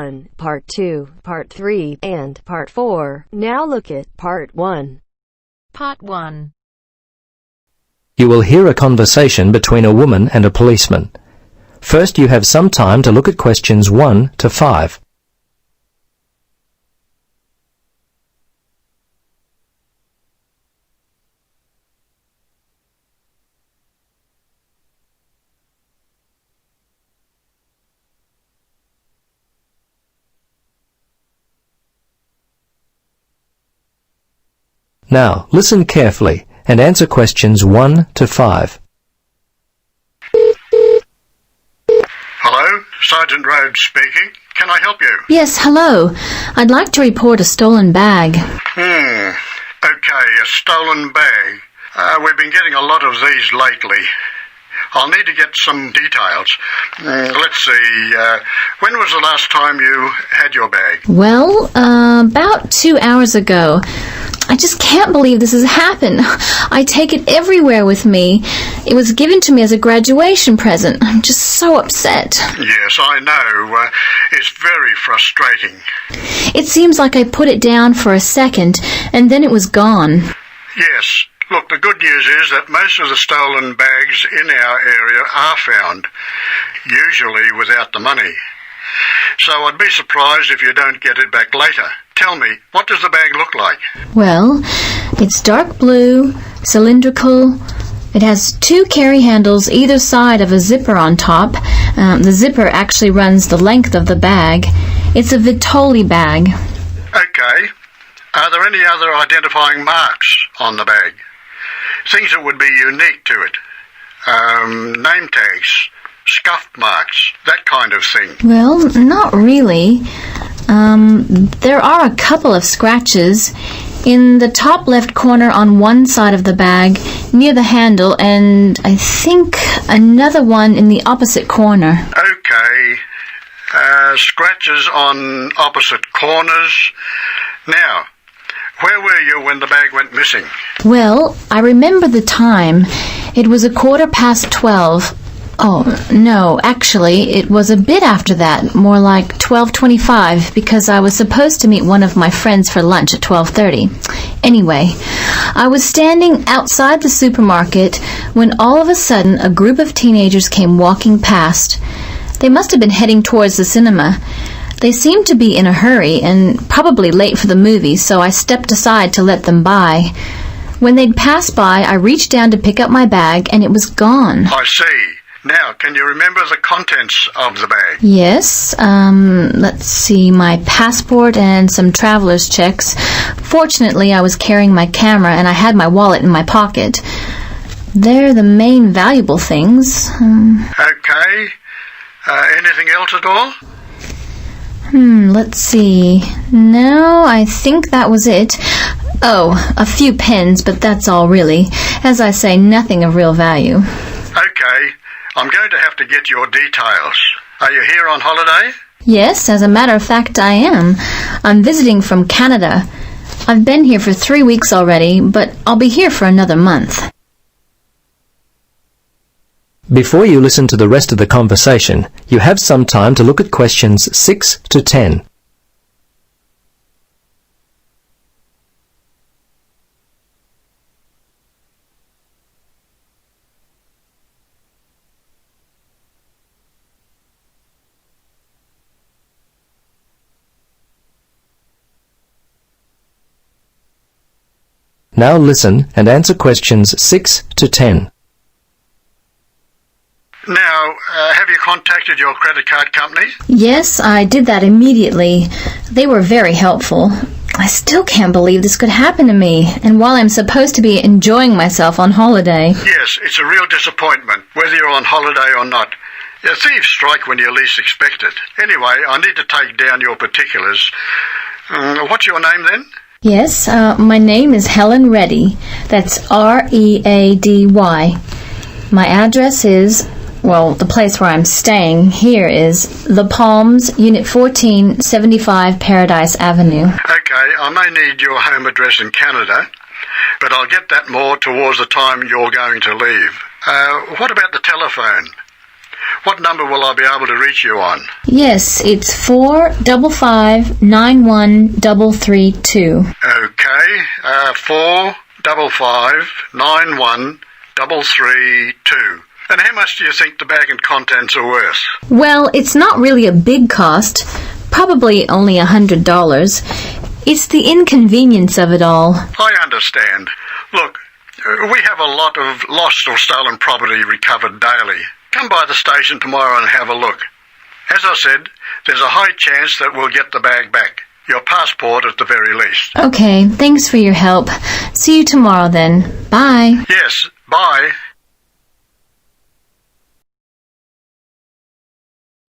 1, Part 2, Part 3, and Part 4. Now look at Part 1. Part 1. You will hear a conversation between a woman and a policeman. First, you have some time to look at questions 1 to 5. Now, listen carefully and answer questions 1 to 5. Hello, Sergeant Rhodes speaking. Can I help you? Yes, hello. I'd like to report a stolen bag. Okay, a stolen bag. We've been getting a lot of these lately. I'll need to get some details. Let's see, when was the last time you had your bag? Well, about 2 hours ago. I just can't believe this has happened. I take it everywhere with me. It was given to me as a graduation present. I'm just so upset. Yes, I know. It's very frustrating. It seems like I put it down for a second, and then it was gone. Yes. Look, the good news is that most of the stolen bags in our area are found, usually without the money. So I'd be surprised if you don't get it back later. Tell me, what does the bag look like? Well, it's dark blue, cylindrical. It has 2 carry handles either side of a zipper on top. The zipper actually runs the length of the bag. It's a Vitoli bag. Okay. Are there any other identifying marks on the bag? Things that would be unique to it. Name tags, scuff marks, that kind of thing. Well, not really. There are a couple of scratches in the top left corner on one side of the bag near the handle, and I think another one in the opposite corner. Okay. Scratches on opposite corners. Now, where were you when the bag went missing? Well, I remember the time. It was 12:15. Oh, no, actually, it was a bit after that, more like 12:25, because I was supposed to meet one of my friends for lunch at 12:30. Anyway, I was standing outside the supermarket when all of a sudden a group of teenagers came walking past. They must have been heading towards the cinema. They seemed to be in a hurry and probably late for the movie, so I stepped aside to let them by. When they'd passed by, I reached down to pick up my bag, and it was gone. I see. Now, can you remember the contents of the bag? Yes, let's see, my passport and some traveler's checks. Fortunately, I was carrying my camera and I had my wallet in my pocket. They're the main valuable things. Okay. Anything else at all? Let's see. No, I think that was it. Oh, a few pens, but that's all really. As I say, nothing of real value. Okay. I'm going to have to get your details. Are you here on holiday? Yes, as a matter of fact, I am. I'm visiting from Canada. I've been here for 3 weeks already, but I'll be here for another month. Before you listen to the rest of the conversation, you have some time to look at questions 6 to 10. Now listen and answer questions 6 to 10. Now, have you contacted your credit card company? Yes, I did that immediately. They were very helpful. I still can't believe this could happen to me, and while I'm supposed to be enjoying myself on holiday. Yes, it's a real disappointment, whether you're on holiday or not. Yeah, thieves strike when you least expect it. Anyway, I need to take down your particulars. What's your name then? Yes, my name is Helen Reddy. That's R-E-A-D-Y. My address is, well, the place where I'm staying here is The Palms, Unit 14, 75 Paradise Avenue. Okay, I may need your home address in Canada, but I'll get that more towards the time you're going to leave. What about the telephone? What number will I be able to reach you on? Yes, it's 455-91332. Okay, 455-91332. And how much do you think the bag and contents are worth? Well, it's not really a big cost. Probably only $100. It's the inconvenience of it all. I understand. Look, we have a lot of lost or stolen property recovered daily. Come by the station tomorrow and have a look. As I said, there's a high chance that we'll get the bag back. Your passport at the very least. Okay, thanks for your help. See you tomorrow then. Bye. Yes, bye.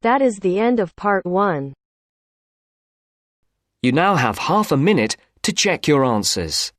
That is the end of part 1. You now have half a minute to check your answers.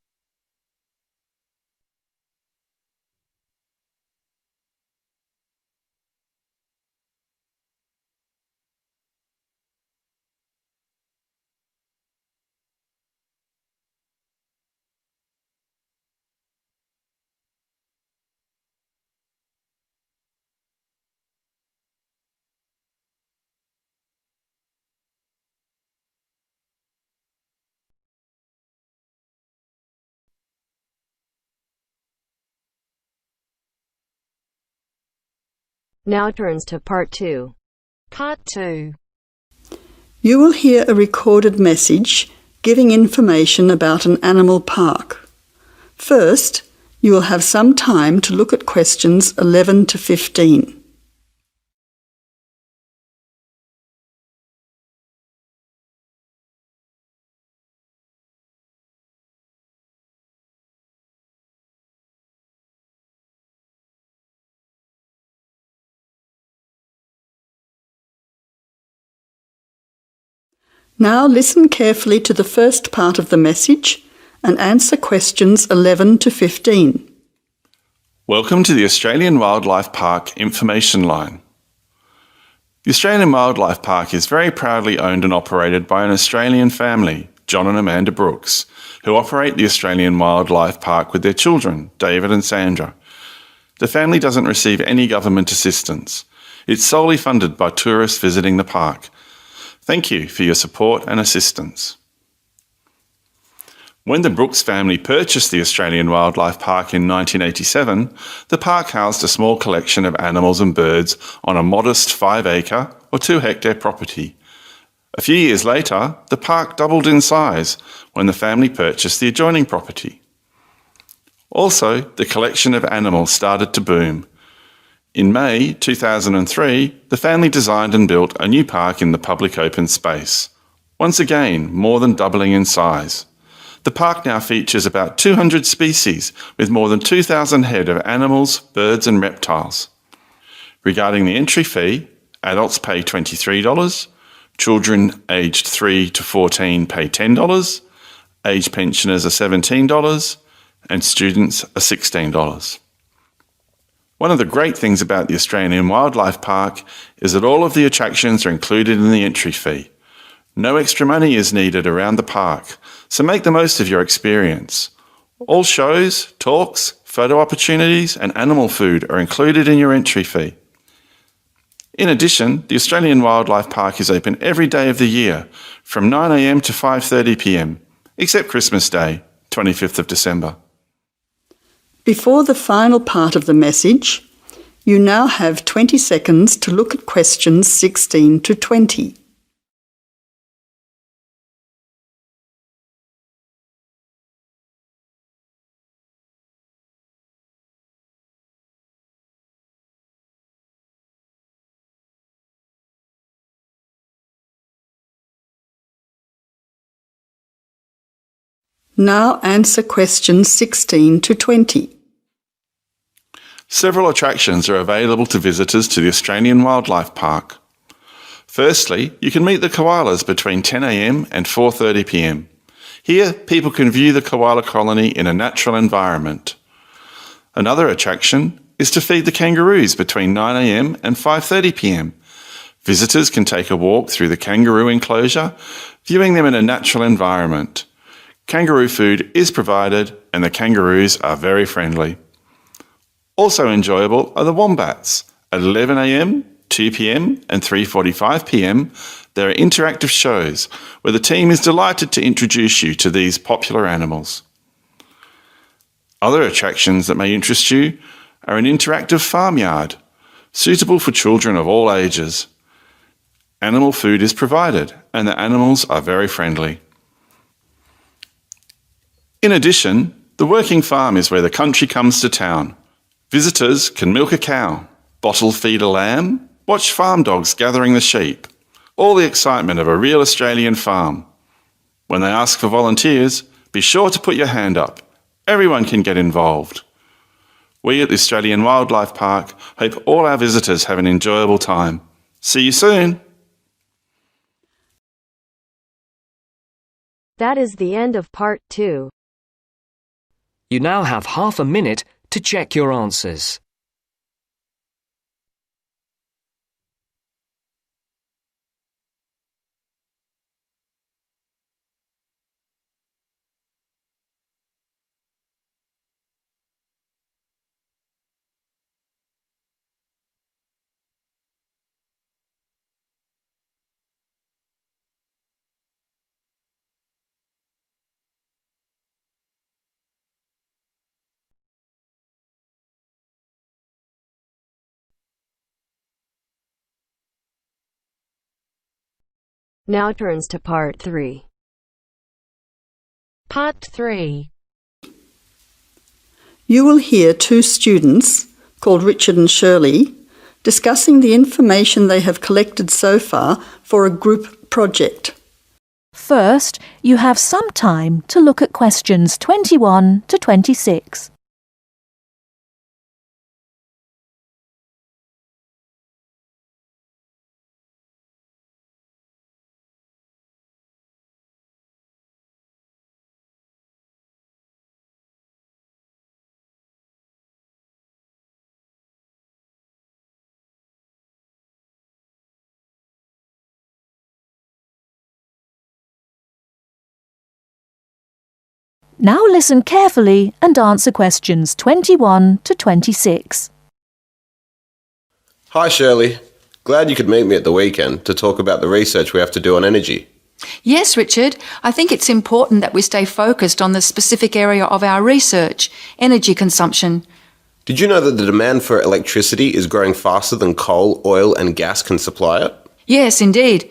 Now turns to part 2. Part 2. You will hear a recorded message giving information about an animal park. First, you will have some time to look at questions 11 to 15. Now listen carefully to the first part of the message and answer questions 11 to 15. Welcome to the Australian Wildlife Park Information Line. The Australian Wildlife Park is very proudly owned and operated by an Australian family, John and Amanda Brooks, who operate the Australian Wildlife Park with their children, David and Sandra. The family doesn't receive any government assistance. It's solely funded by tourists visiting the park. Thank you for your support and assistance. When the Brooks family purchased the Australian Wildlife Park in 1987, the park housed a small collection of animals and birds on a modest 5-acre or 2-hectare property. A few years later, the park doubled in size when the family purchased the adjoining property. Also, the collection of animals started to boom. In May 2003, the family designed and built a new park in the public open space. Once again, more than doubling in size. The park now features about 200 species with more than 2,000 head of animals, birds and reptiles. Regarding the entry fee, adults pay $23, children aged 3 to 14 pay $10, age pensioners are $17 and students are $16. One of the great things about the Australian Wildlife Park is that all of the attractions are included in the entry fee. No extra money is needed around the park, so make the most of your experience. All shows, talks, photo opportunities and animal food are included in your entry fee. In addition, the Australian Wildlife Park is open every day of the year from 9 a.m. to 5:30 p.m, except Christmas Day, 25th of December. Before the final part of the message, you now have 20 seconds to look at questions 16 to 20. Now answer questions 16 to 20. Several attractions are available to visitors to the Australian Wildlife Park. Firstly, you can meet the koalas between 10 a.m. and 4:30 p.m. Here, people can view the koala colony in a natural environment. Another attraction is to feed the kangaroos between 9 a.m. and 5:30 p.m. Visitors can take a walk through the kangaroo enclosure, viewing them in a natural environment. Kangaroo food is provided and the kangaroos are very friendly. Also enjoyable are the wombats at 11 a.m, 2 p.m. and 3:45 p.m. there are interactive shows where the team is delighted to introduce you to these popular animals. Other attractions that may interest you are an interactive farmyard, suitable for children of all ages. Animal food is provided and the animals are very friendly. In addition, the working farm is where the country comes to town. Visitors can milk a cow, bottle feed a lamb, watch farm dogs gathering the sheep. All the excitement of a real Australian farm. When they ask for volunteers, be sure to put your hand up. Everyone can get involved. We at the Australian Wildlife Park hope all our visitors have an enjoyable time. See you soon! That is the end of part 2. You now have half a minute to check your answers. Now turns to part 3. Part 3. You will hear two students, called Richard and Shirley, discussing the information they have collected so far for a group project. First, you have some time to look at questions 21 to 26. Now listen carefully and answer questions 21 to 26. Hi Shirley, glad you could meet me at the weekend to talk about the research we have to do on energy. Yes, Richard. I think it's important that we stay focused on the specific area of our research, energy consumption. Did you know that the demand for electricity is growing faster than coal, oil and gas can supply it? Yes, indeed.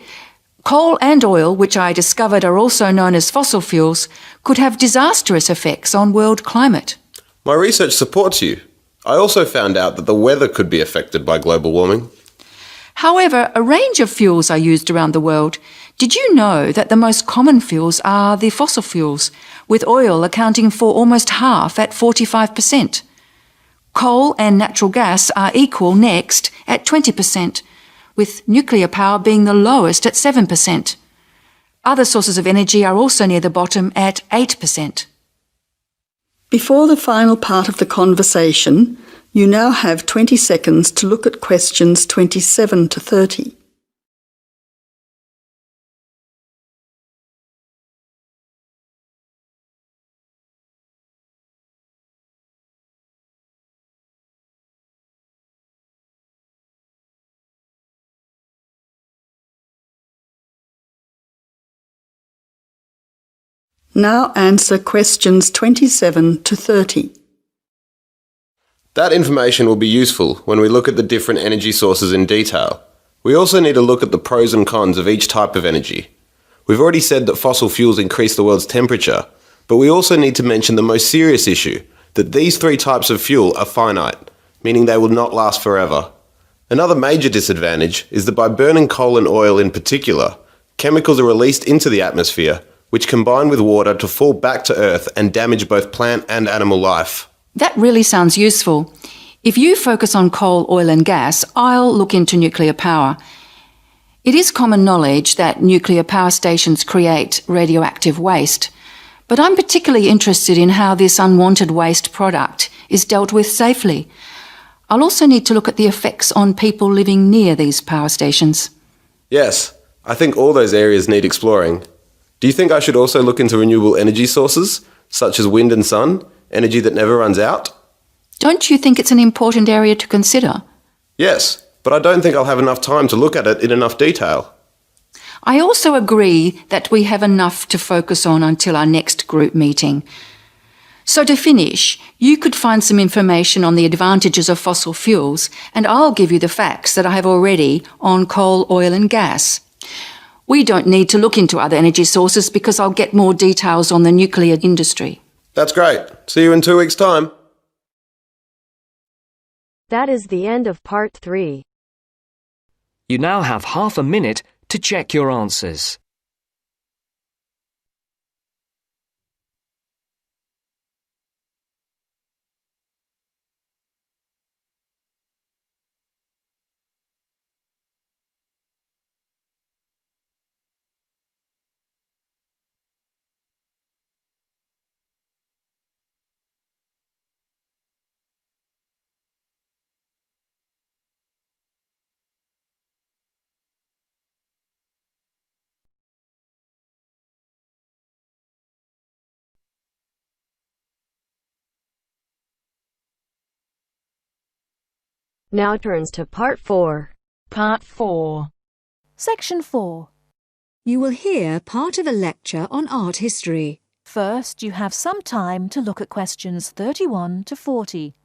Coal and oil, which I discovered are also known as fossil fuels, could have disastrous effects on world climate. My research supports you. I also found out that the weather could be affected by global warming. However, a range of fuels are used around the world. Did you know that the most common fuels are the fossil fuels, with oil accounting for almost half at 45%? Coal and natural gas are equal next at 20%, with nuclear power being the lowest at 7%. Other sources of energy are also near the bottom at 8%. Before the final part of the conversation, you now have 20 seconds to look at questions 27 to 30. Now answer questions 27 to 30. That information will be useful when we look at the different energy sources in detail. We also need to look at the pros and cons of each type of energy. We've already said that fossil fuels increase the world's temperature, but we also need to mention the most serious issue, that these three types of fuel are finite, meaning they will not last forever. Another major disadvantage is that by burning coal and oil in particular, chemicals are released into the atmosphere, which combine with water to fall back to Earth and damage both plant and animal life. That really sounds useful. If you focus on coal, oil and gas, I'll look into nuclear power. It is common knowledge that nuclear power stations create radioactive waste, but I'm particularly interested in how this unwanted waste product is dealt with safely. I'll also need to look at the effects on people living near these power stations. Yes, I think all those areas need exploring. Do you think I should also look into renewable energy sources, such as wind and sun, energy that never runs out? Don't you think it's an important area to consider? Yes, but I don't think I'll have enough time to look at it in enough detail. I also agree that we have enough to focus on until our next group meeting. So to finish, you could find some information on the advantages of fossil fuels, and I'll give you the facts that I have already on coal, oil and gas. We don't need to look into other energy sources because I'll get more details on the nuclear industry. That's great. See you in 2 weeks' time. That is the end of part 3. You now have half a minute to check your answers. Now turns to part 4. Part 4. Section 4. You will hear part of a lecture on art history. First, you have some time to look at questions 31 to 40.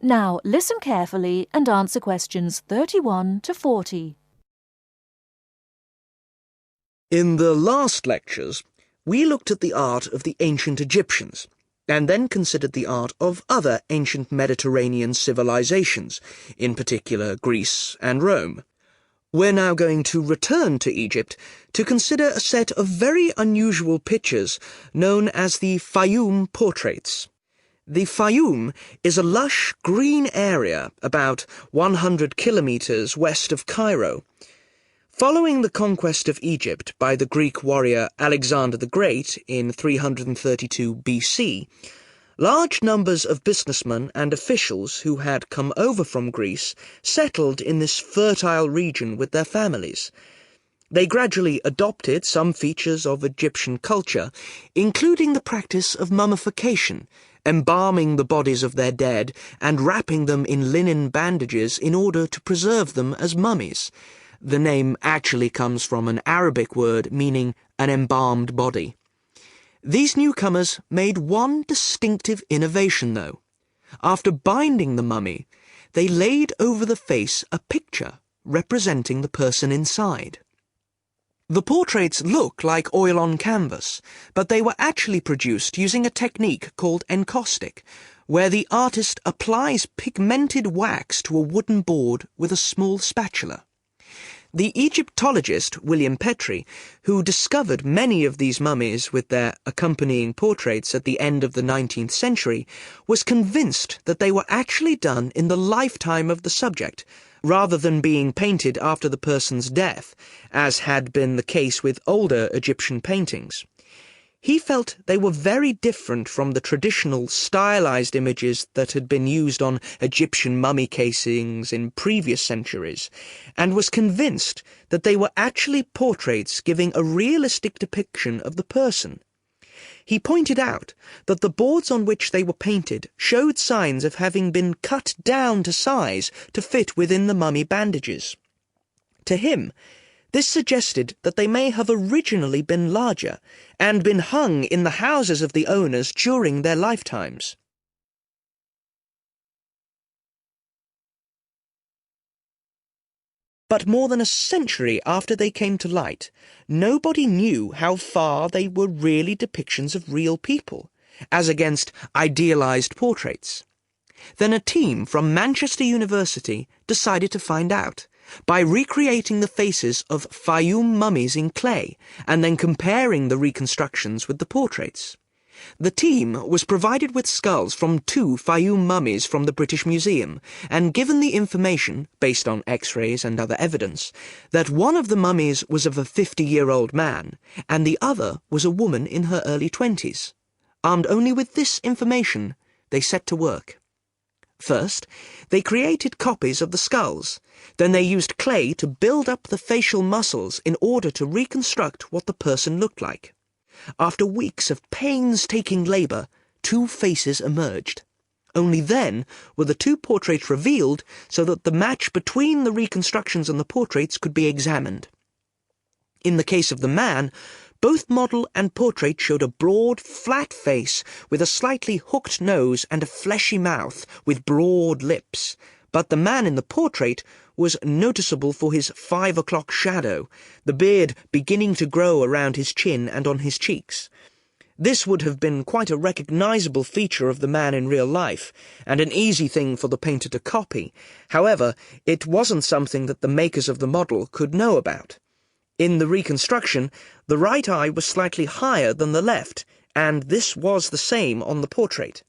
Now listen carefully and answer questions 31 to 40. In the last lectures, we looked at the art of the ancient Egyptians, and then considered the art of other ancient Mediterranean civilizations, in particular Greece and Rome. We're now going to return to Egypt to consider a set of very unusual pictures known as the Fayum portraits. The Fayum is a lush green area about 100 kilometers west of Cairo. Following the conquest of Egypt by the Greek warrior Alexander the Great in 332 BC, large numbers of businessmen and officials who had come over from Greece settled in this fertile region with their families. They gradually adopted some features of Egyptian culture, including the practice of mummification, embalming the bodies of their dead and wrapping them in linen bandages in order to preserve them as mummies. The name actually comes from an Arabic word meaning an embalmed body. These newcomers made one distinctive innovation, though. After binding the mummy, they laid over the face a picture representing the person inside. The portraits look like oil on canvas, but they were actually produced using a technique called encaustic, where the artist applies pigmented wax to a wooden board with a small spatula. The Egyptologist William Petrie, who discovered many of these mummies with their accompanying portraits at the end of the 19th century, was convinced that they were actually done in the lifetime of the subject, rather than being painted after the person's death, as had been the case with older Egyptian paintings. He felt they were very different from the traditional stylized images that had been used on Egyptian mummy casings in previous centuries, and was convinced that they were actually portraits giving a realistic depiction of the person. He pointed out that the boards on which they were painted showed signs of having been cut down to size to fit within the mummy bandages. To him, this suggested that they may have originally been larger and been hung in the houses of the owners during their lifetimes. But more than a century after they came to light, nobody knew how far they were really depictions of real people, as against idealized portraits. Then a team from Manchester University decided to find out, by recreating the faces of Fayum mummies in clay, and then comparing the reconstructions with the portraits. The team was provided with skulls from 2 Fayum mummies from the British Museum, and given the information, based on X-rays and other evidence, that one of the mummies was of a 50-year-old man, and the other was a woman in her early 20s. Armed only with this information, they set to work. First, they created copies of the skulls. Then they used clay to build up the facial muscles in order to reconstruct what the person looked like. After weeks of painstaking labour, 2 faces emerged. Only then were the 2 portraits revealed so that the match between the reconstructions and the portraits could be examined. In the case of the man, both model and portrait showed a broad, flat face with a slightly hooked nose and a fleshy mouth with broad lips. But the man in the portrait was noticeable for his 5 o'clock shadow, the beard beginning to grow around his chin and on his cheeks. This would have been quite a recognizable feature of the man in real life, and an easy thing for the painter to copy. However, it wasn't something that the makers of the model could know about. In the reconstruction, the right eye was slightly higher than the left, and this was the same on the portrait.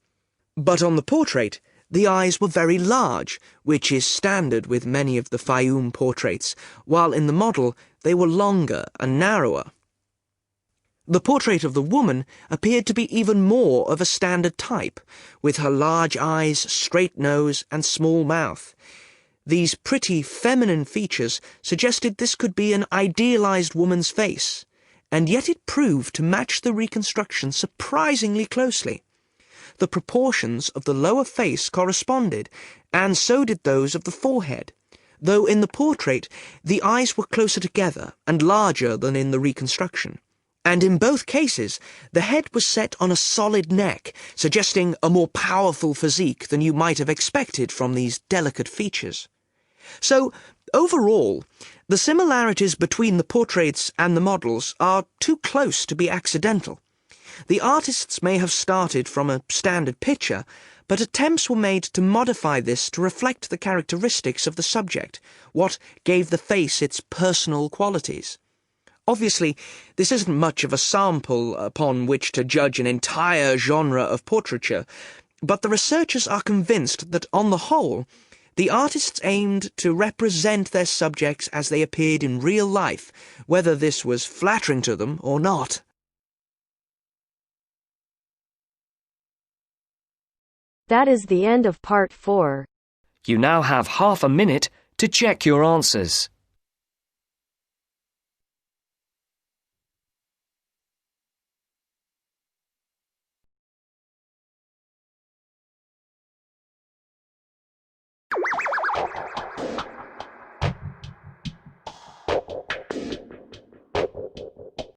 But on the portrait, the eyes were very large, which is standard with many of the Fayum portraits, while in the model they were longer and narrower. The portrait of the woman appeared to be even more of a standard type, with her large eyes, straight nose, and small mouth. These pretty feminine features suggested this could be an idealized woman's face, and yet it proved to match the reconstruction surprisingly closely. The proportions of the lower face corresponded, and so did those of the forehead, though in the portrait the eyes were closer together and larger than in the reconstruction. And in both cases, the head was set on a solid neck, suggesting a more powerful physique than you might have expected from these delicate features. So, overall, the similarities between the portraits and the models are too close to be accidental. The artists may have started from a standard picture, but attempts were made to modify this to reflect the characteristics of the subject, what gave the face its personal qualities. Obviously, this isn't much of a sample upon which to judge an entire genre of portraiture, but the researchers are convinced that, on the whole, the artists aimed to represent their subjects as they appeared in real life, whether this was flattering to them or not. That is the end of part 4. You now have half a minute to check your answers.